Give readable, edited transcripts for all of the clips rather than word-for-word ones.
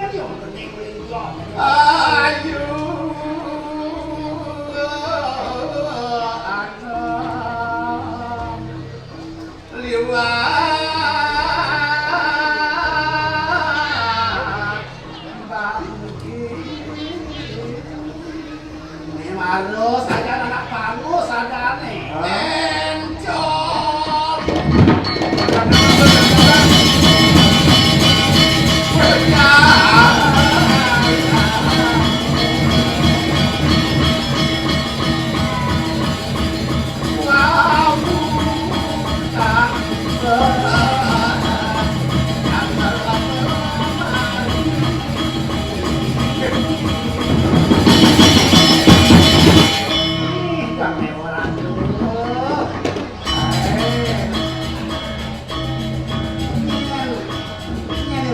dia kening linglong. Ayu anak liwat bangki Harus ada anak pangus ada nih. encok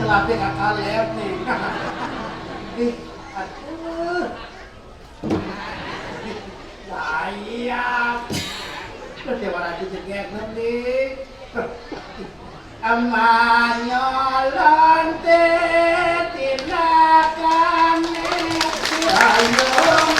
Tapi kakak lihat nih. Aduh. Layak. Terus dia warna jegek nanti. Amanyolon tinakan ayong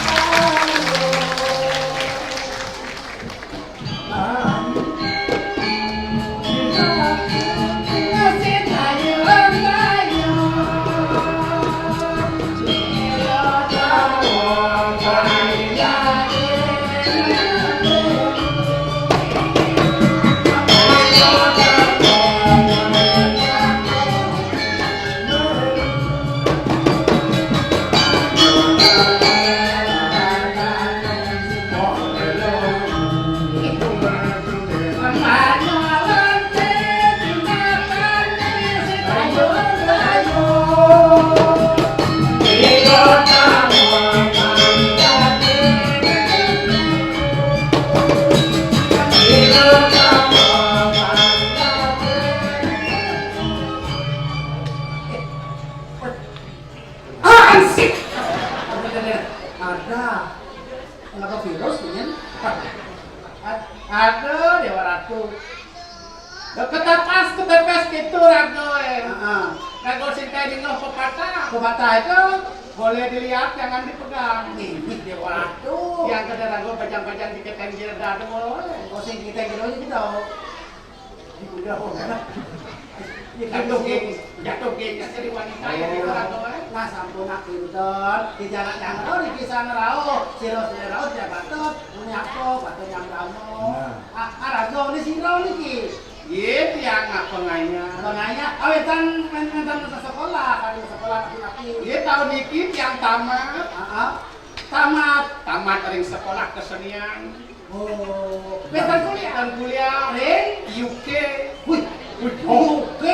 Aduh, Dewa Ratu. Ketepes gitu Rago. Rago sintai di ngeh pepatah. Pepatah itu boleh dilihat, jangan dipegang. Nih, Dewa Ratu. Yang kada Rago pajang-pajang di keteng jirda ada boleh. Oh, sing kita gitu aja gitu. Udah kok. Jatuh geng jadi wanita ya di Rago. Nah, sampun nak pinter. Di jalan-jalan oh di kisah ngerao. Siro rao dia batot. Nyako, batot nyamramo. Rago ini siro niki. Iya, yang apa nganya? Nganya, awetan mentan sekolah, kali sekolah laki-laki. Iya, tahun niki yang tamat. Tamat ring sekolah kesenian. Oh, wetan kuliah ring UK. UK.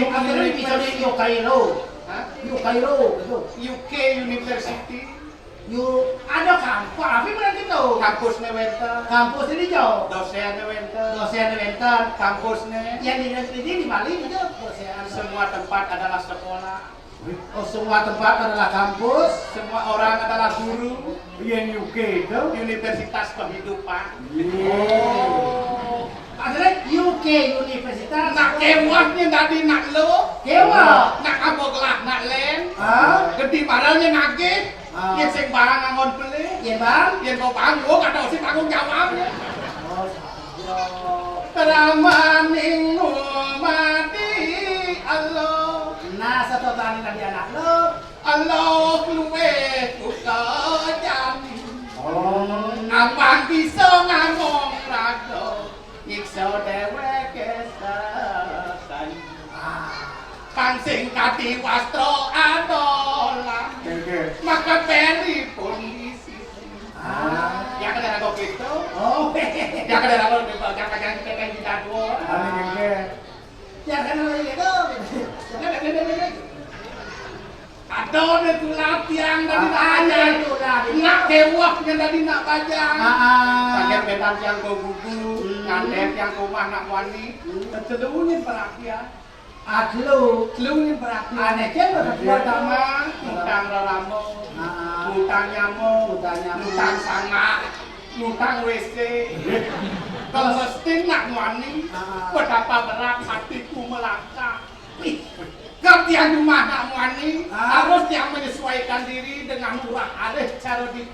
Akhirnya bisa di Cairo. UK University. Ada kampus, apa berarti itu? Kampusnya Wenten. Kampus ini jauh. Dosennya Wenten. Kampusnya. Yang di Bali itu dosen. Semua tempat adalah sekolah. Oh, semua tempat adalah kampus. Semua orang adalah guru. Yang UK itu Universitas Kehidupan. Oh. Akhirnya UK Universitas. Nak kewahnya tadi nak lo. Kewah. Nak aboglah nak len. Gede barangnya nagih. Yang sing barang ngangon beli. Yang bang. Yang kau panggung ada usah tanggung jawabnya. Teramaning mati Allah. Nah satu tani tadi anak lo. Allah luwe kuka jami. Apa bisa ngomong rago. Nyiksa dewek kesasan. Kang sing kati wastro adolan. Maka peri pun disisi. Ya kada rago gitu. Oh. Ya kada rago jangan kita di dado. Ya kada rago gitu. Aduh, itu latihan tadi tanya. Nak kewah yang tadi nak bajang. Sakit betan yang kau gugu, ngandet yang kau nak wani. Seluruhnya perhatian. Seluruhnya perhatian. Anehnya pertama, utang raramo, utang nyamuk, utang sanga, utang WC. Kalau mesti nak wani, betapa berat hatiku melangkah. Kerjaan rumah nak muani harus yang menyesuaikan diri dengan murah alih cara di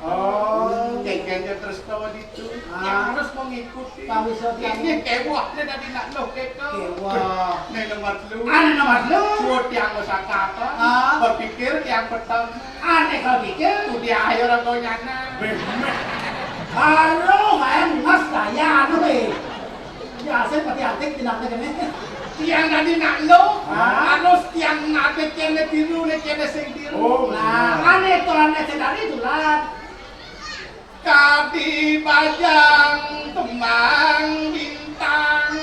kengkengnya terus tawa itu yang harus mengikuti ini kewah ni dari nak loh kewah ni nomor lu nomor lu suat yang usah kata berpikir yang pertama aneh kalau pikir tu dia ayo orang kau nyana halo main mas daya anu ya saya pati antik tidak ada tiang tadi nak lo, harus tiang nate kene biru ne kene sing biru. Nah, aneh sedari tulan. Kadi bajang temang bintang.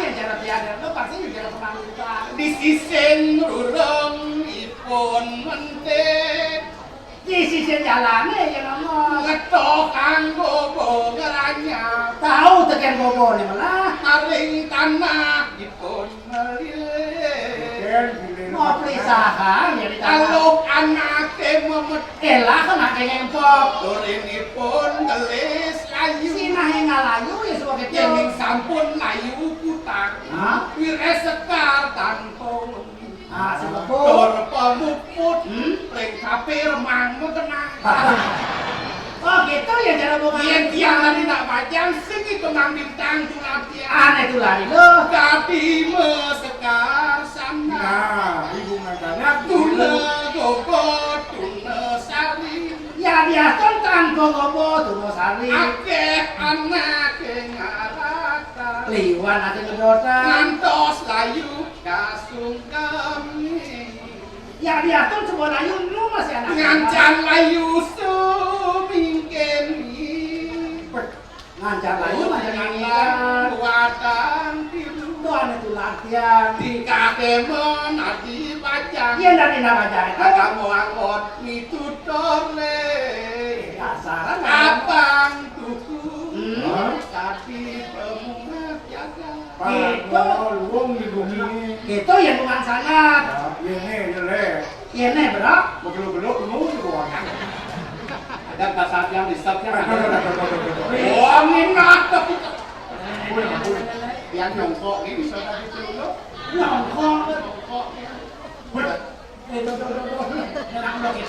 Yang cara tiada lo pasti cara temang bintang. Di sisen rurung ipun mentek. Di sisi jalannya yang ngomong ngetok anggo bogeranya tahu tekan bobo ni malah maring tanah dipun melih mau perisahan ya di tanah kalau anake memet elah kan anake ngempok dorinipun gelis layu sinah yang ngalayu ya sebagai yang sampun layu putang wire sekar tanpa sebab dor pemuput ring kape remang tenang oh gitu ya cara bunga yang tiang tadi nak bajang segi temang bintang tulang tiang aneh tuh lari lo tapi mesekar sana ibu makanya tuna gogo tuna sari ya dia tentang gogo tuna sari akeh anak ngarata liwan ada ngedotan ngantos layu kasung kami ya dia tuh sebuah layu lu masih anak ngancan layu sumingken ngancan layu macam ini buatan biru tuh aneh tuh latihan tingkah kemon adi bajang iya dari nama jahit kamu angkot mitutor le dasaran abang tuku tapi pemungut jaga gitu luang di bumi gitu yang bukan sangat ini jelek ini bro belum luang ada kasat yang disapnya wah minat tapi yang nyongkok ini sudah dulu nyongkok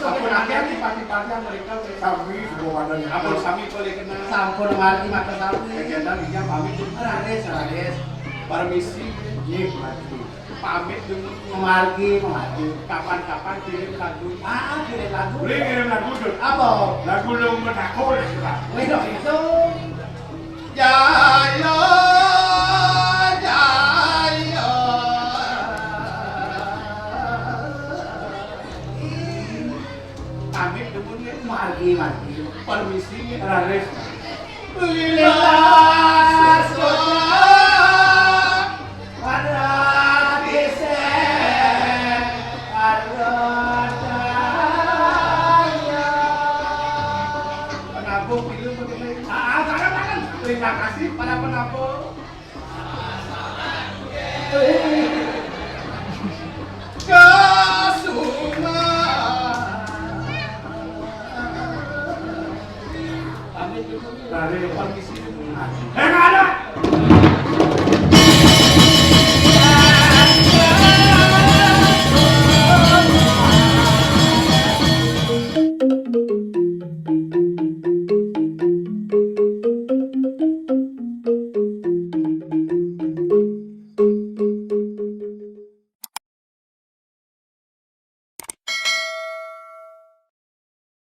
aku nanti antipati mereka kami sebuah badan aku sami boleh kena sampun mati mata sapi kegiatan dia pamit Rades permisi mati pamit dulu memargi kapan-kapan kirim lagu kirim lagu boleh ngirim lagu tuh apa lagu lu menakut wedok itu jaya jaya pamit dulu nih margi permisi Rades Lila pada desa penabuh film bagaimana? Terima kasih para penabuh